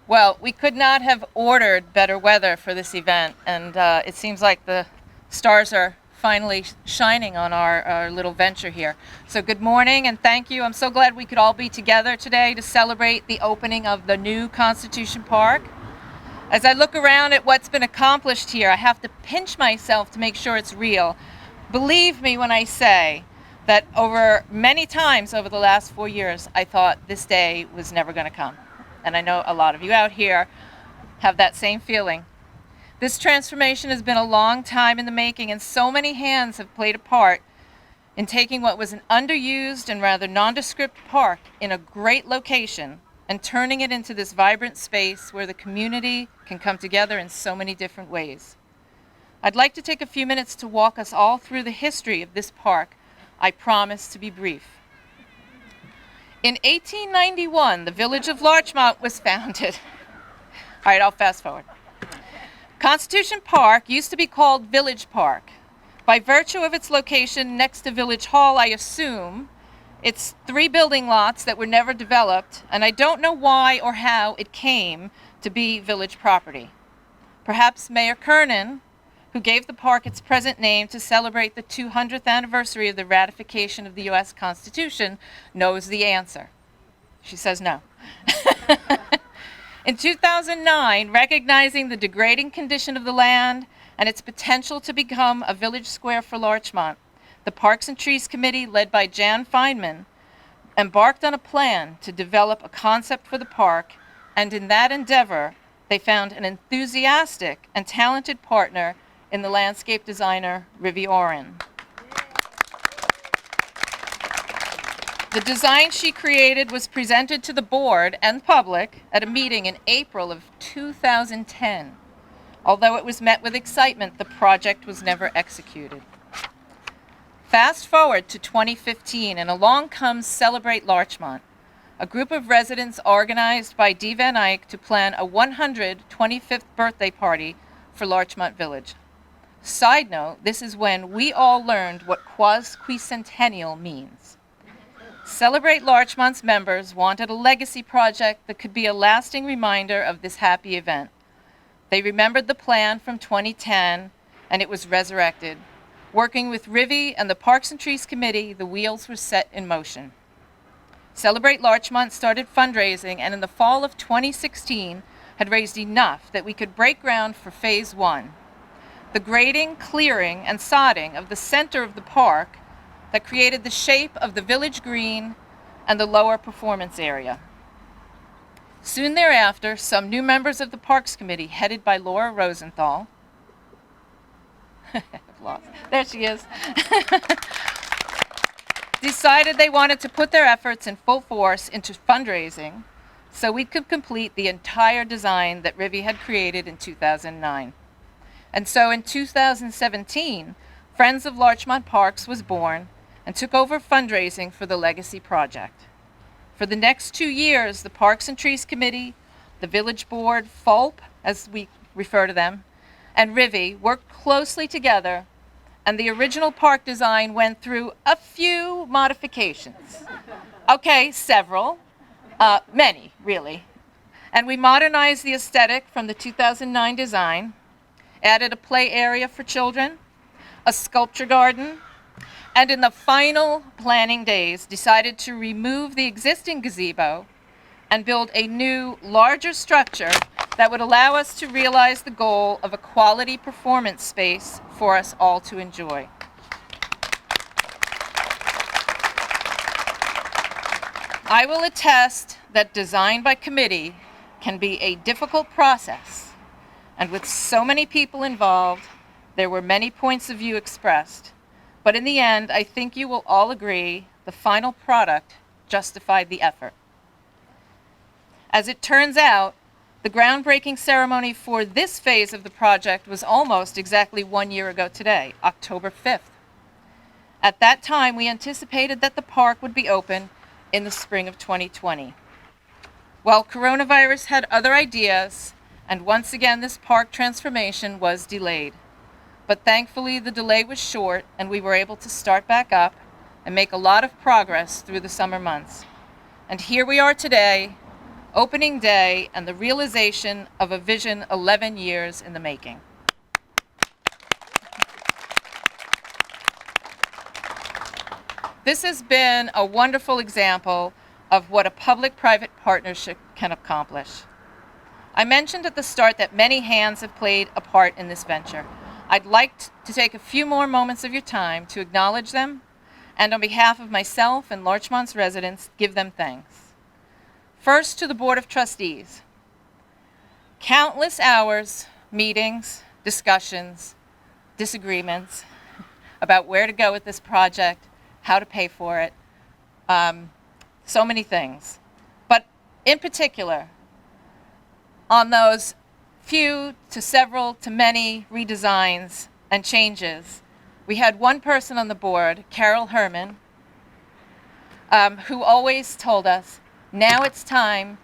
Well, we could not have ordered better weather for this event, and it seems like the stars are finally shining on our little venture here. So good morning and thank you. I'm so glad we could all be together today to celebrate the opening of the new Constitution Park. As I look around at what's been accomplished here, I have to pinch myself to make sure it's real. Believe me when I say that many times over the last 4 years, I thought this day was never going to come. And I know a lot of you out here have that same feeling. This transformation has been a long time in the making, and so many hands have played a part in taking what was an underused and rather nondescript park in a great location and turning it into this vibrant space where the community can come together in so many different ways. I'd like to take a few minutes to walk us all through the history of this park. I promise to be brief. In 1891, the village of Larchmont was founded. All right, I'll fast forward. Constitution Park used to be called Village Park. By virtue of its location next to Village Hall, I assume it's 3 building lots that were never developed, and I don't know why or how it came to be village property. Perhaps Mayor Kernan, who gave the park its present name to celebrate the 200th anniversary of the ratification of the U.S. Constitution, knows the answer. She says no. In 2009, recognizing the degrading condition of the land and its potential to become a village square for Larchmont, the Parks and Trees Committee, led by Jan Feynman, embarked on a plan to develop a concept for the park, and in that endeavor, they found an enthusiastic and talented partner in the landscape designer, Rivi Oren. The design she created was presented to the board and public at a meeting in April of 2010. Although it was met with excitement, the project was never executed. Fast forward to 2015, and along comes Celebrate Larchmont, a group of residents organized by Dee Van Eyck to plan a 125th birthday party for Larchmont Village. Side note, this is when we all learned what quasi-centennial means. Celebrate Larchmont's members wanted a legacy project that could be a lasting reminder of this happy event. They remembered the plan from 2010, and it was resurrected. Working with Rivi and the Parks and Trees Committee, the wheels were set in motion. Celebrate Larchmont started fundraising, and in the fall of 2016 had raised enough that we could break ground for Phase 1. The grading, clearing, and sodding of the center of the park that created the shape of the village green and the lower performance area. Soon thereafter, some new members of the Parks Committee, headed by Laura Rosenthal, there she is, decided they wanted to put their efforts in full force into fundraising so we could complete the entire design that Rivi had created in 2009. And so in 2017, Friends of Larchmont Parks was born and took over fundraising for the Legacy Project. For the next 2 years, the Parks and Trees Committee, the Village Board, FOLP, as we refer to them, and Rivi worked closely together, and the original park design went through a few modifications. Okay, several, many, really. And we modernized the aesthetic from the 2009 design, added a play area for children, a sculpture garden, and in the final planning days decided to remove the existing gazebo and build a new, larger structure that would allow us to realize the goal of a quality performance space for us all to enjoy. I will attest that design by committee can be a difficult process, and with so many people involved, there were many points of view expressed. But in the end, I think you will all agree the final product justified the effort. As it turns out, the groundbreaking ceremony for this phase of the project was almost exactly 1 year ago today, October 5th. At that time, we anticipated that the park would be open in the spring of 2020. Well, coronavirus had other ideas, and once again, this park transformation was delayed. But thankfully, the delay was short, and we were able to start back up and make a lot of progress through the summer months. And here we are today, opening day, and the realization of a vision 11 years in the making. This has been a wonderful example of what a public-private partnership can accomplish. I mentioned at the start that many hands have played a part in this venture. I'd like to take a few more moments of your time to acknowledge them, and on behalf of myself and Larchmont's residents, give them thanks. First, to the Board of Trustees. Countless hours, meetings, discussions, disagreements about where to go with this project, how to pay for it, so many things. But in particular, on those few to several to many redesigns and changes, we had one person on the board, Herman, who always told us, now it's time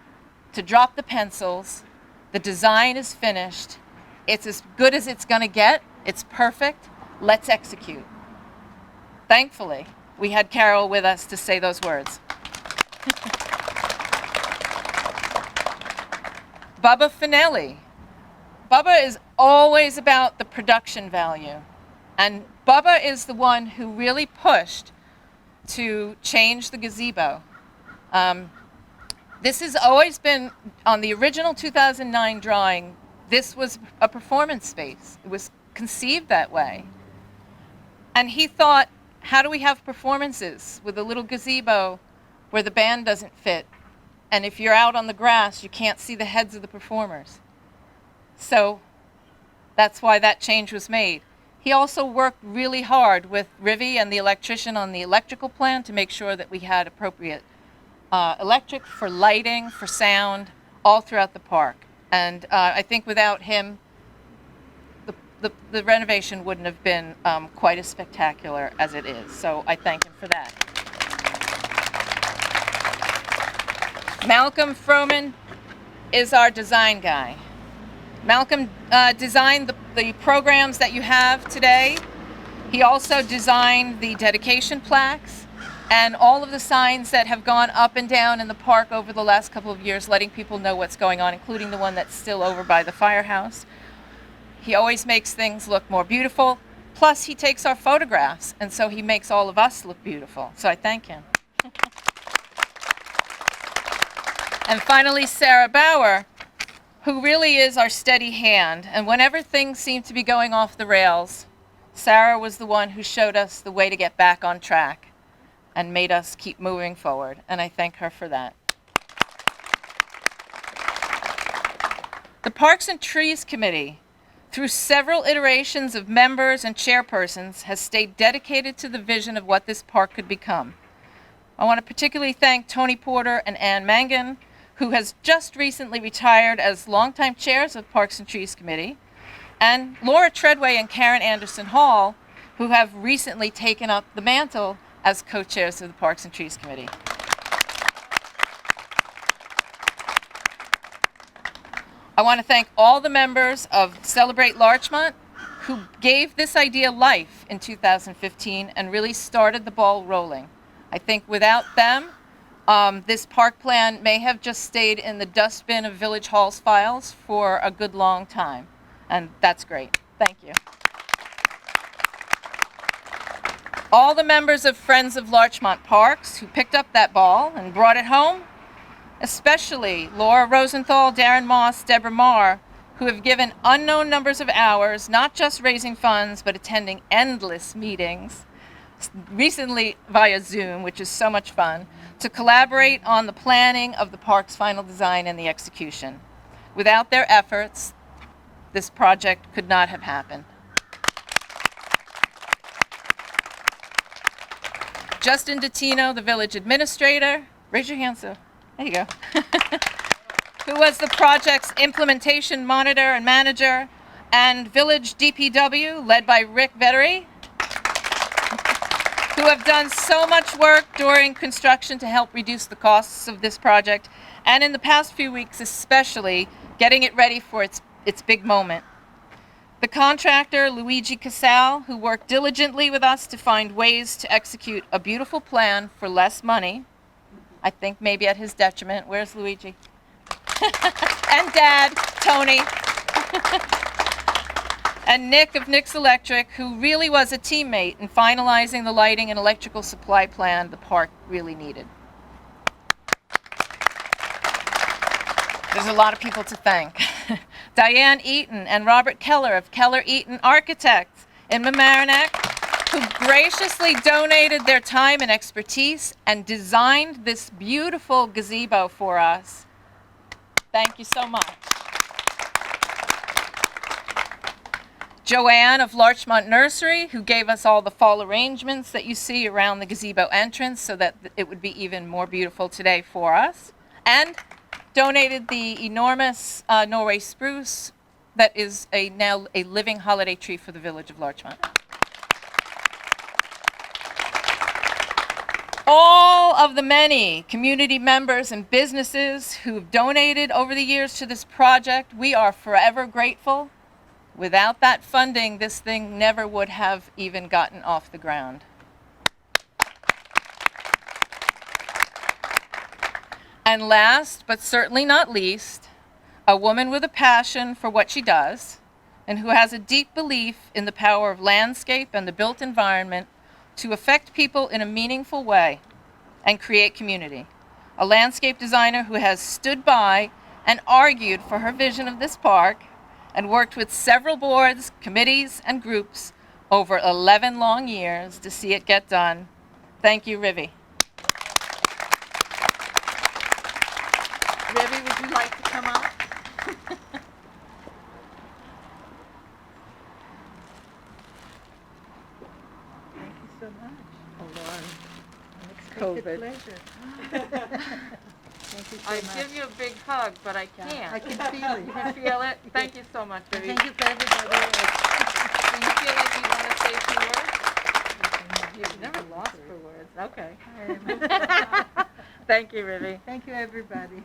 to drop the pencils, the design is finished, it's as good as it's going to get, it's perfect, let's execute. Thankfully, we had Carol with us to say those words. Bubba Finelli. Bubba is always about the production value. And Bubba is the one who really pushed to change the gazebo. This has always been, on the original 2009 drawing, this was a performance space. It was conceived that way. And he thought, how do we have performances with a little gazebo where the band doesn't fit? And if you're out on the grass, you can't see the heads of the performers. So that's why that change was made. He also worked really hard with Rivi and the electrician on the electrical plan to make sure that we had appropriate electric for lighting, for sound, all throughout the park. And I think without him, the renovation wouldn't have been quite as spectacular as it is. So I thank him for that. Malcolm Froman is our design guy. Malcolm designed the programs that you have today. He also designed the dedication plaques and all of the signs that have gone up and down in the park over the last couple of years, letting people know what's going on, including the one that's still over by the firehouse. He always makes things look more beautiful. Plus, he takes our photographs, and so he makes all of us look beautiful. So I thank him. And finally, Sarah Bauer, who really is our steady hand. And whenever things seem to be going off the rails, Sarah was the one who showed us the way to get back on track and made us keep moving forward. And I thank her for that. The Parks and Trees Committee, through several iterations of members and chairpersons, has stayed dedicated to the vision of what this park could become. I want to particularly thank Tony Porter and Ann Mangan, who has just recently retired as longtime chairs of Parks and Trees Committee, and Laura Treadway and Karen Anderson Hall, who have recently taken up the mantle as co-chairs of the Parks and Trees Committee. I want to thank all the members of Celebrate Larchmont who gave this idea life in 2015 and really started the ball rolling. I think without them, this park plan may have just stayed in the dustbin of Village Hall's files for a good long time. And that's great. Thank you. All the members of Friends of Larchmont Parks who picked up that ball and brought it home, especially Laura Rosenthal, Darren Moss, Deborah Marr, who have given unknown numbers of hours, not just raising funds, but attending endless meetings, recently via Zoom, which is so much fun, to collaborate on the planning of the park's final design and the execution. Without their efforts, this project could not have happened. Justin Dottino, the village administrator, raise your hand, sir. There you go. Who was the project's implementation monitor and manager, and village DPW, led by Rick Vettery, who have done so much work during construction to help reduce the costs of this project, and in the past few weeks especially, getting it ready for its big moment. The contractor, Luigi Casal, who worked diligently with us to find ways to execute a beautiful plan for less money, I think maybe at his detriment. Where's Luigi? And Dad, Tony. And Nick of Nick's Electric, who really was a teammate in finalizing the lighting and electrical supply plan the park really needed. There's a lot of people to thank. Diane Eaton and Robert Keller of Keller Eaton Architects in Mamaroneck, who graciously donated their time and expertise and designed this beautiful gazebo for us. Thank you so much. Joanne of Larchmont Nursery, who gave us all the fall arrangements that you see around the gazebo entrance so that it would be even more beautiful today for us. And donated the enormous Norway spruce that is now a living holiday tree for the village of Larchmont. All of the many community members and businesses who've donated over the years to this project, we are forever grateful. Without that funding, this thing never would have even gotten off the ground. And last, but certainly not least, a woman with a passion for what she does and who has a deep belief in the power of landscape and the built environment to affect people in a meaningful way and create community. A landscape designer who has stood by and argued for her vision of this park and worked with several boards, committees, and groups over 11 long years to see it get done. Thank you, Rivi. Rivi, would you like to come up? Thank you so much. Hold on. COVID. Pleasure. Thank you so much. I'd give you a big hug, but I can't. I can feel it. You can feel it? Thank you so much, Rivi. Thank you for everybody. Do you feel like you want to say a few words? You've never lost for words. Okay. Thank you, Rivi. Thank you, everybody.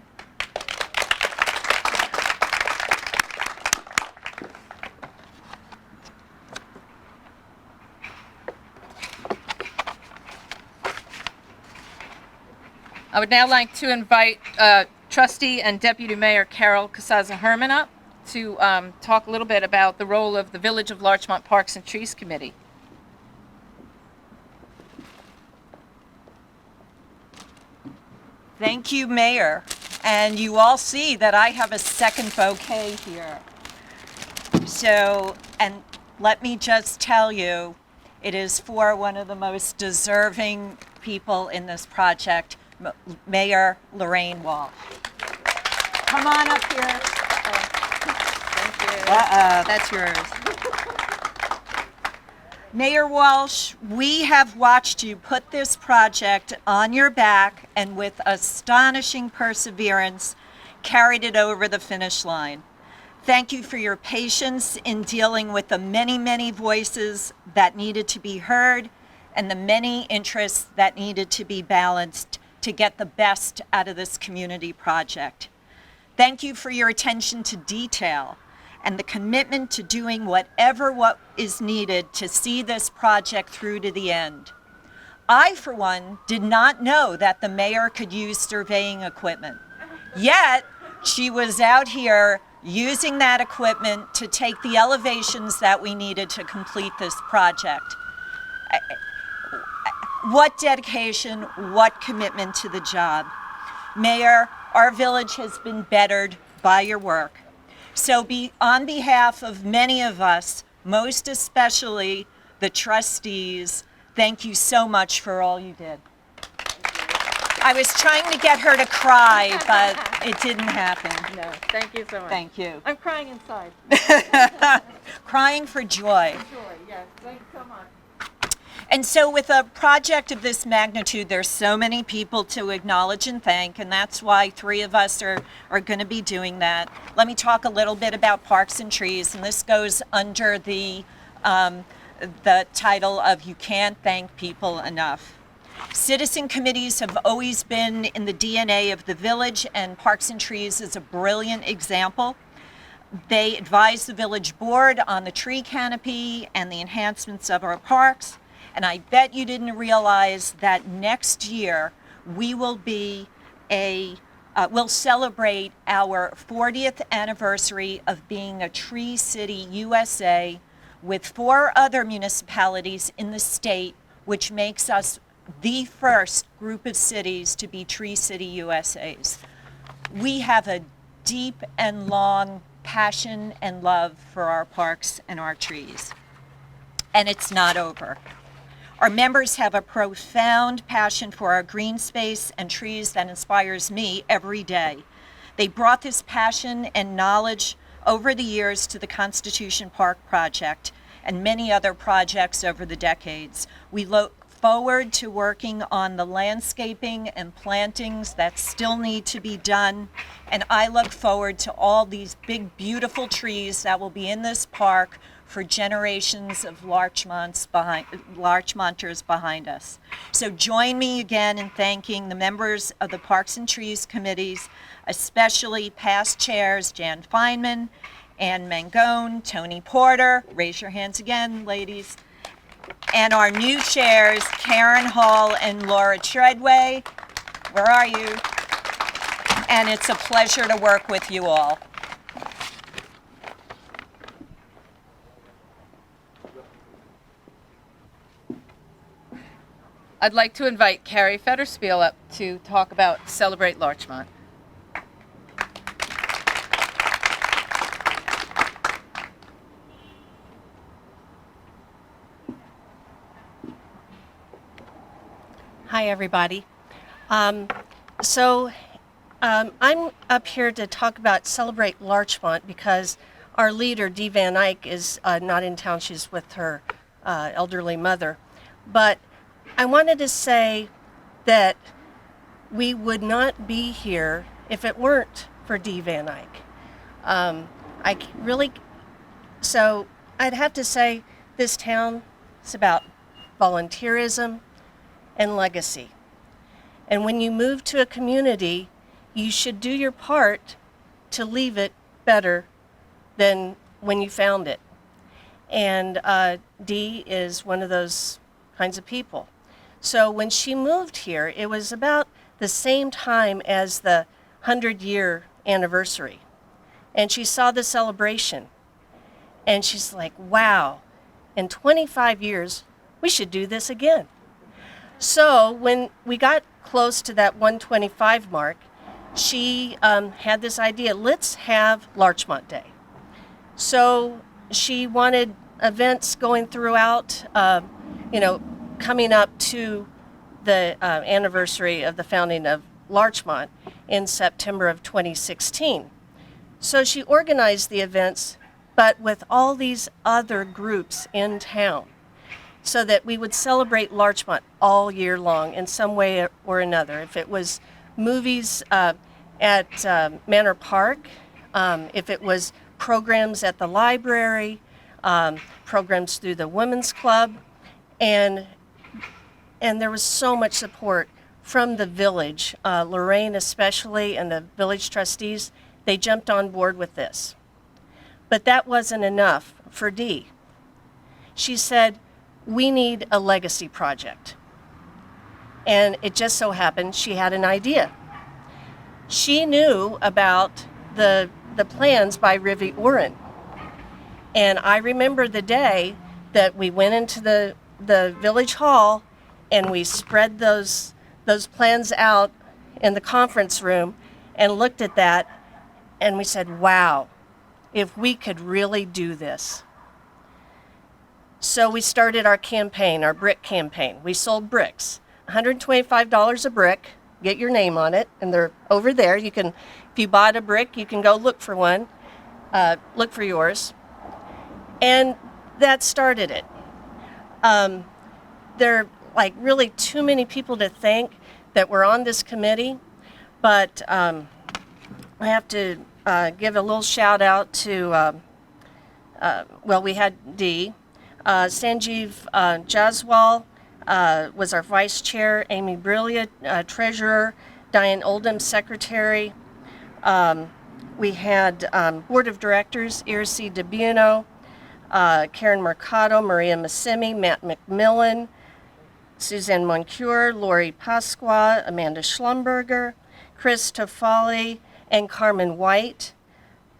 I would now like to invite Trustee and Deputy Mayor Carol Casazza Herman up to talk a little bit about the role of the Village of Larchmont Parks and Trees Committee. Thank you, Mayor. And you all see that I have a second bouquet here. So, and let me just tell you, it is for one of the most deserving people in this project, Mayor Lorraine Walsh. Come on up here. Thank you. That's yours. Mayor Walsh, we have watched you put this project on your back and with astonishing perseverance carried it over the finish line. Thank you for your patience in dealing with the many, many voices that needed to be heard and the many interests that needed to be balanced to get the best out of this community project. Thank you for your attention to detail and the commitment to doing what is needed to see this project through to the end. I, for one, did not know that the mayor could use surveying equipment. Yet, she was out here using that equipment to take the elevations that we needed to complete this project. What dedication, what commitment to the job. Mayor, our village has been bettered by your work. So on behalf of many of us, most especially the trustees, thank you so much for all you did. I was trying to get her to cry, but it didn't happen. No, thank you so much. Thank you. I'm crying inside. Crying for joy. Joy, yes. Thank you so much. And so with a project of this magnitude, there's so many people to acknowledge and thank, and that's why three of us are going to be doing that. Let me talk a little bit about Parks and Trees, and this goes under the title of You Can't Thank People Enough. Citizen committees have always been in the DNA of the village, and Parks and Trees is a brilliant example. They advise the village board on the tree canopy and the enhancements of our parks. And I bet you didn't realize that next year we will be a We'll celebrate our 40th anniversary of being a Tree City USA with 4 other municipalities in the state, which makes us the first group of cities to be Tree City USAs. We have a deep and long passion and love for our parks and our trees. And it's not over. Our members have a profound passion for our green space and trees that inspires me every day. They brought this passion and knowledge over the years to the Constitution Park project and many other projects over the decades. We look forward to working on the landscaping and plantings that still need to be done, and I look forward to all these big, beautiful trees that will be in this park for generations of Larchmonters behind us. So join me again in thanking the members of the Parks and Trees Committees, especially past chairs Jan Feynman, Ann Mangone, Tony Porter, raise your hands again, ladies, and our new chairs, Karen Hall and Laura Treadway. Where are you? And it's a pleasure to work with you all. I'd like to invite Carey Federspiel up to talk about Celebrate Larchmont. Hi, everybody. I'm up here to talk about Celebrate Larchmont because our leader, Dee Van Eyck, is not in town. She's with her elderly mother. But I wanted to say that we would not be here if it weren't for Dee Van Eyck. So I'd have to say this town is about volunteerism and legacy. And when you move to a community, you should do your part to leave it better than when you found it. And Dee is one of those kinds of people. So when she moved here, it was about the same time as the 100-year anniversary. And she saw the celebration. And she's like, wow, in 25 years, we should do this again. So when we got close to that 125 mark, she had this idea, let's have Larchmont Day. So she wanted events going throughout, coming up to the anniversary of the founding of Larchmont in September of 2016. So she organized the events, but with all these other groups in town, so that we would celebrate Larchmont all year long in some way or another. If it was movies at Manor Park, if it was programs at the library, programs through the Women's Club, and there was so much support from the village, Lorraine especially, and the village trustees. They jumped on board with this. But that wasn't enough for Dee. She said, we need a legacy project. And it just so happened she had an idea. She knew about the plans by Rivi Oren. And I remember the day that we went into the village hall and we spread those plans out in the conference room and looked at that and we said, wow, if we could really do this. So we started our campaign, our brick campaign. We sold bricks, $125 a brick, get your name on it, and they're over there. You can, if you bought a brick, you can go look for one, look for yours. And that started it. There are like really too many people to thank that were on this committee, but I have to give a little shout out to, we had Dee. Sanjeev Jaswal was our vice chair, Amy Brillia, treasurer, Diane Oldham, secretary. We had board of directors, Irsi DeBuno, Karen Mercado, Maria Massimi, Matt McMillan, Suzanne Moncure, Lori Pasqua, Amanda Schlumberger, Chris Toffoli, and Carmen White.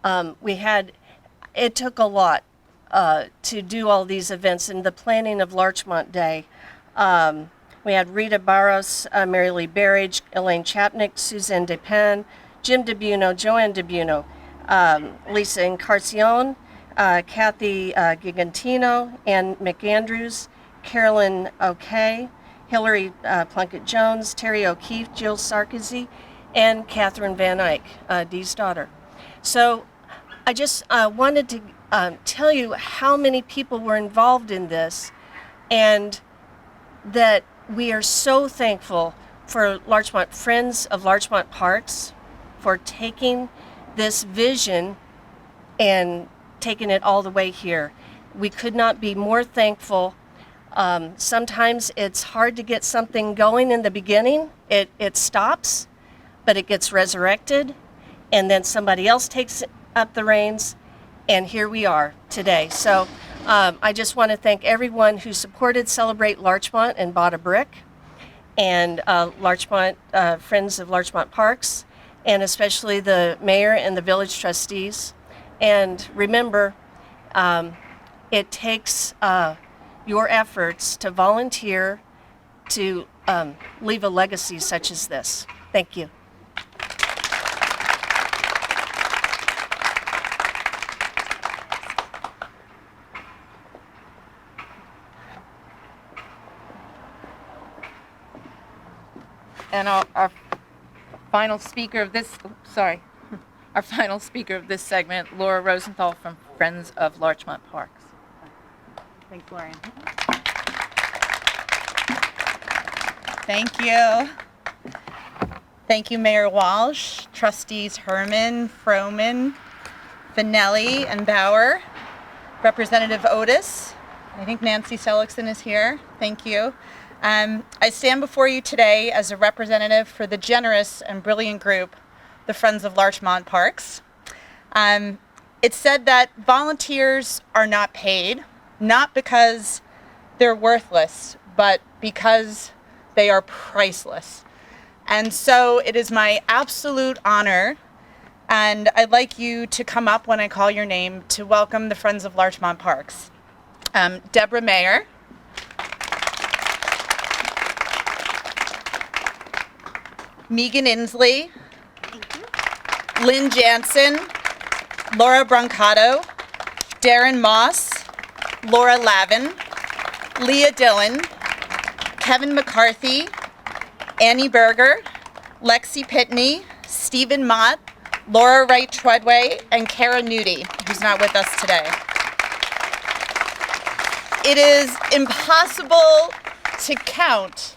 It took a lot to do all these events and the planning of Larchmont Day. We had Rita Barros, Mary Lee Berridge, Elaine Chapnick, Suzanne Depin, Jim DeBuno, Joanne DeBuno, Lisa Encarcion, Kathy Gigantino, Ann McAndrews, Carolyn O'Kay, Hillary Plunkett-Jones, Terry O'Keefe, Jill Sarkozy, and Catherine Van Eyck, Dee's daughter. So I just wanted to tell you how many people were involved in this, and that we are so thankful for Larchmont, Friends of Larchmont Parks, for taking this vision and taking it all the way here. We could not be more thankful. Sometimes it's hard to get something going in the beginning. It stops, but it gets resurrected, and then somebody else takes up the reins, and here we are today. So I just want to thank everyone who supported Celebrate Larchmont and bought a brick, and Larchmont, Friends of Larchmont Parks, and especially the mayor and the village trustees. And remember, it takes your efforts to volunteer to leave a legacy such as this. Thank you. And our final speaker of this, our final speaker of this segment, Laura Rosenthal from Friends of Larchmont Parks. Thanks, Lorraine. Thank you. Thank you, Mayor Walsh, Trustees Herman, Froman, Finelli, and Bauer, Representative Otis. I think Nancy Seligson is here. Thank you. I stand before you today as a representative for the generous and brilliant group, the Friends of Larchmont Parks. It's said that volunteers are not paid, not because they're worthless, but because they are priceless. And so it is my absolute honor, and I'd like you to come up when I call your name to welcome the Friends of Larchmont Parks. Deborah Mayer, Megan Inslee, Lynn Jansen, Laura Brancato, Darren Moss, Laura Lavin, Leah Dillon, Kevin McCarthy, Annie Berger, Lexi Pitney, Stephen Mott, Laura Wright Treadway, and Kara Nudie, who's not with us today. It is impossible to count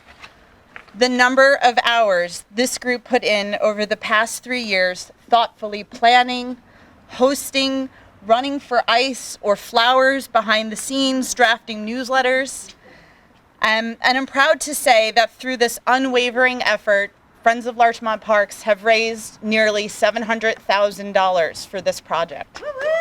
the number of hours this group put in over the past 3 years, thoughtfully planning, hosting, running for ice or flowers behind the scenes, drafting newsletters. And I'm proud to say that through this unwavering effort, Friends of Larchmont Parks have raised nearly $700,000 for this project. Woo-hoo!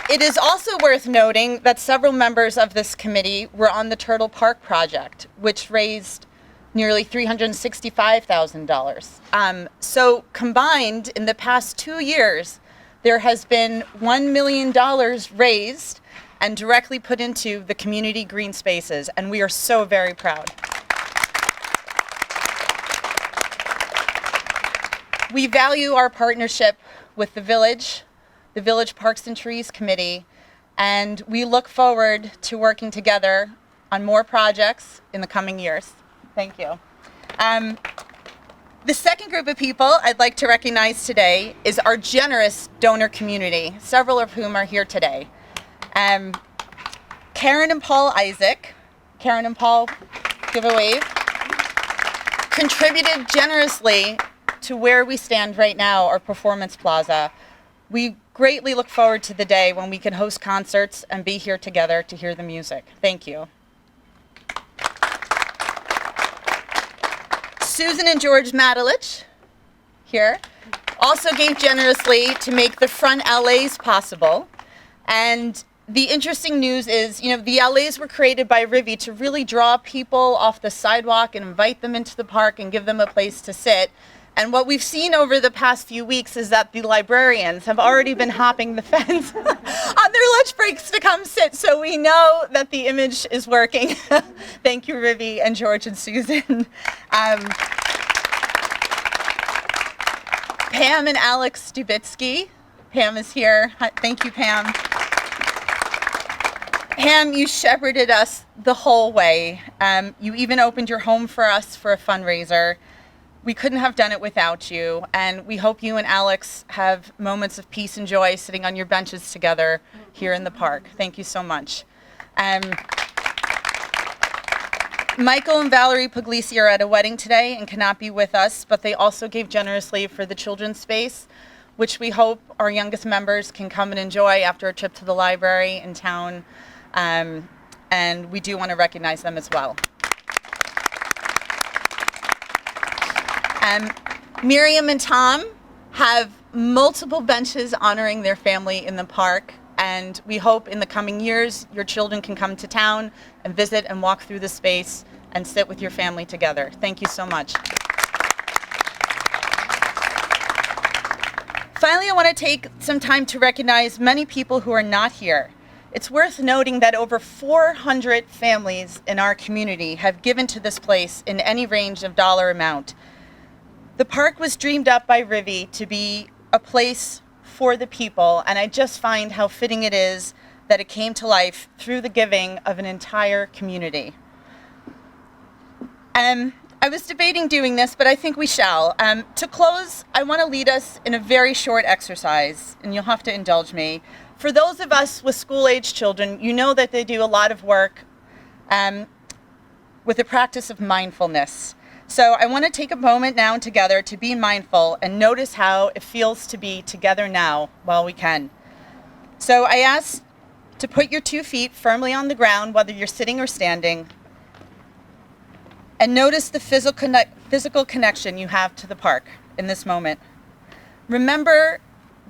It is also worth noting that several members of this committee were on the Turtle Park project, which raised nearly $365,000. So combined, in the past 2 years, there has been $1 million raised and directly put into the community green spaces, and we are so very proud. We value our partnership with the Village Parks and Trees Committee, and we look forward to working together on more projects in the coming years. Thank you. The second group of people I'd like to recognize today is our generous donor community, several of whom are here today. Karen and Paul Isaac, Karen and Paul, give a wave, contributed generously to where we stand right now, our Performance Plaza. We greatly look forward to the day when we can host concerts and be here together to hear the music. Thank you. Susan and George Matalich, here, also gave generously to make the front LAs possible. And the interesting news is, the LAs were created by Rivi to really draw people off the sidewalk and invite them into the park and give them a place to sit. And what we've seen over the past few weeks is that the librarians have already been hopping the fence on their lunch breaks to come sit. So we know that the image is working. Thank you, Rivi and George and Susan. Pam and Alex Stubitsky. Pam is here. Thank you, Pam. Pam, you shepherded us the whole way. You even opened your home for us for a fundraiser. We couldn't have done it without you, and we hope you and Alex have moments of peace and joy sitting on your benches together here in the park. Thank you so much. Michael and Valerie Puglisi are at a wedding today and cannot be with us, but they also gave generously for the children's space, which we hope our youngest members can come and enjoy after a trip to the library in town, and we do want to recognize them as well. Miriam and Tom have multiple benches honoring their family in the park, and we hope in the coming years your children can come to town and visit and walk through the space and sit with your family together. Thank you so much. Finally, I want to take some time to recognize many people who are not here. It's worth noting that over 400 families in our community have given to this place in any range of dollar amount. The park was dreamed up by Rivi to be a place for the people, and I just find how fitting it is that it came to life through the giving of an entire community. I was debating doing this, but I think we shall. To close, I want to lead us in a very short exercise, and you'll have to indulge me. For those of us with school-age children, you know that they do a lot of work with the practice of mindfulness. So I want to take a moment now together to be mindful and notice how it feels to be together now while we can. So I ask to put your 2 feet firmly on the ground, whether you're sitting or standing, and notice the physical connection you have to the park in this moment. Remember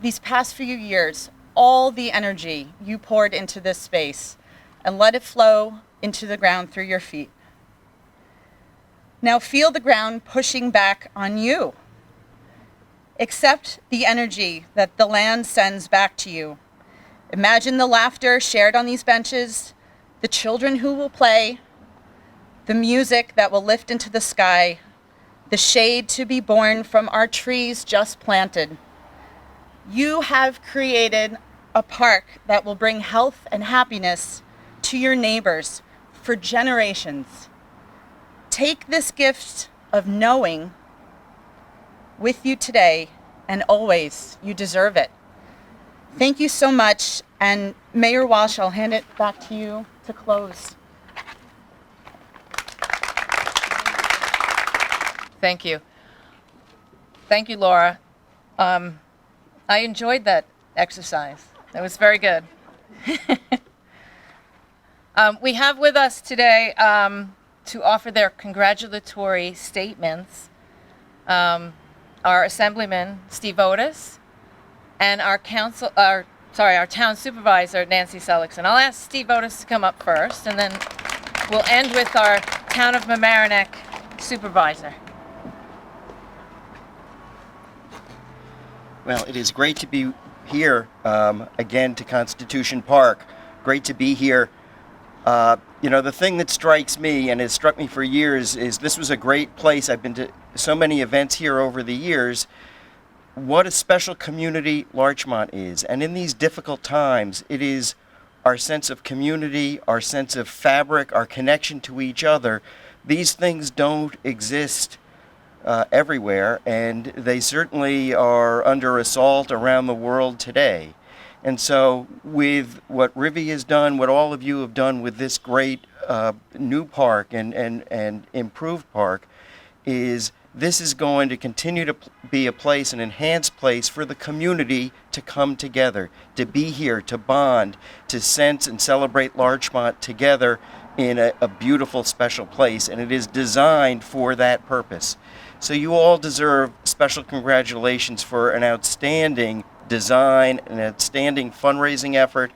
these past few years, all the energy you poured into this space, and let it flow into the ground through your feet. Now feel the ground pushing back on you. Accept the energy that the land sends back to you. Imagine the laughter shared on these benches, the children who will play, the music that will lift into the sky, the shade to be born from our trees just planted. You have created a park that will bring health and happiness to your neighbors for generations. Take this gift of knowing with you today and always. You deserve it. Thank you so much. And Mayor Walsh, I'll hand it back to you to close. Thank you. Thank you, Laura. I enjoyed that exercise. That was very good. We have with us today to offer their congratulatory statements our Assemblyman, Steve Otis, and our Town Supervisor, Nancy Seligson. I'll ask Steve Otis to come up first, and then we'll end with our Town of Mamaroneck Supervisor. Well, it is great to be here again to Constitution Park. Great to be here. The thing that strikes me, and has struck me for years, is this was a great place. I've been to so many events here over the years. What a special community Larchmont is. And in these difficult times, it is our sense of community, our sense of fabric, our connection to each other. These things don't exist everywhere, and they certainly are under assault around the world today. And so with what Rivi has done, what all of you have done with this great new park and improved park, is this is going to continue to be a place, an enhanced place for the community to come together, to be here, to bond, to sense and celebrate Larchmont together in a beautiful, special place. And it is designed for that purpose. So you all deserve special congratulations for an outstanding design, an outstanding fundraising effort,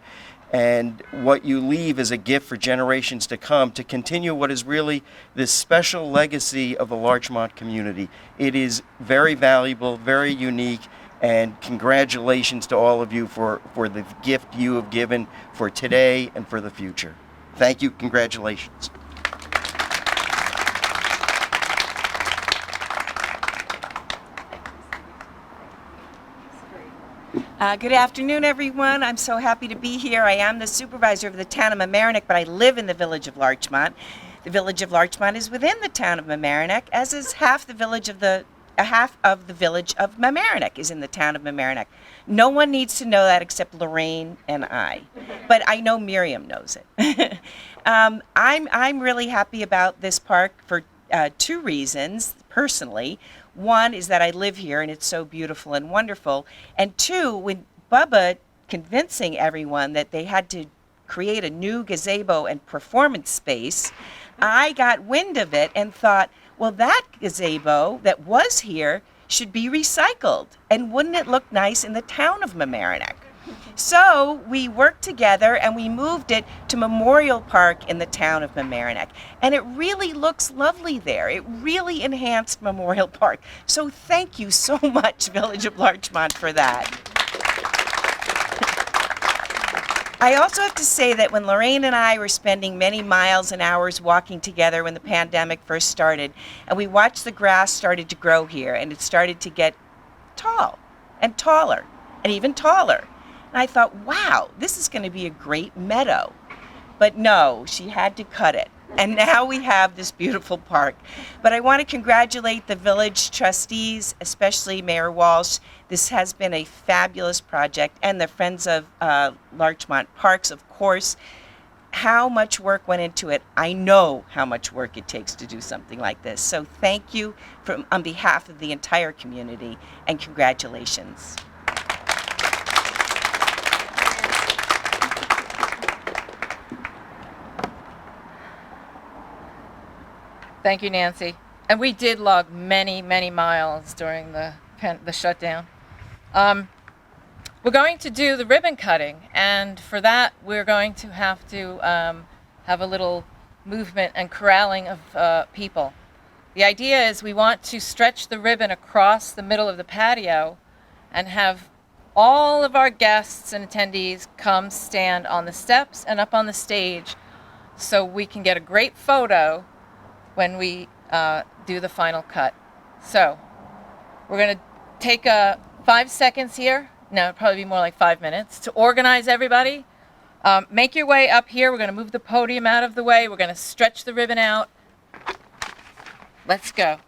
and what you leave is a gift for generations to come to continue what is really this special legacy of the Larchmont community. It is very valuable, very unique, and congratulations to all of you for the gift you have given for today and for the future. Thank you. Congratulations. Good afternoon, everyone. I'm so happy to be here. I am the supervisor of the town of Mamaroneck, but I live in the village of Larchmont. The village of Larchmont is within the town of Mamaroneck, as is half of the village of Mamaroneck is in the town of Mamaroneck. No one needs to know that except Lorraine and I, but I know Miriam knows it. I'm really happy about this park for 2 reasons, personally. One is that I live here and it's so beautiful and wonderful. And 2, when Bubba convincing everyone that they had to create a new gazebo and performance space, I got wind of it and thought, well, that gazebo that was here should be recycled. And wouldn't it look nice in the town of Mamaroneck? So we worked together and we moved it to Memorial Park in the town of Mamaroneck. And it really looks lovely there. It really enhanced Memorial Park. So thank you so much, Village of Larchmont, for that. I also have to say that when Lorraine and I were spending many miles and hours walking together when the pandemic first started, and we watched the grass started to grow here, and it started to get tall and taller and even taller. And I thought, wow, this is going to be a great meadow. But no, she had to cut it. And now we have this beautiful park. But I want to congratulate the village trustees, especially Mayor Walsh. This has been a fabulous project, and the Friends of Larchmont Parks, of course. How much work went into it. I know how much work it takes to do something like this. So thank you on behalf of the entire community, and congratulations. Thank you, Nancy. And we did log many, many miles during the shutdown. We're going to do the ribbon cutting, and for that we're going to have to have a little movement and corralling of people. The idea is we want to stretch the ribbon across the middle of the patio and have all of our guests and attendees come stand on the steps and up on the stage so we can get a great photo when we do the final cut. So we're going to take 5 seconds here, no, it'll probably be more like 5 minutes, to organize everybody. Make your way up here. We're going to move the podium out of the way. We're going to stretch the ribbon out. Let's go.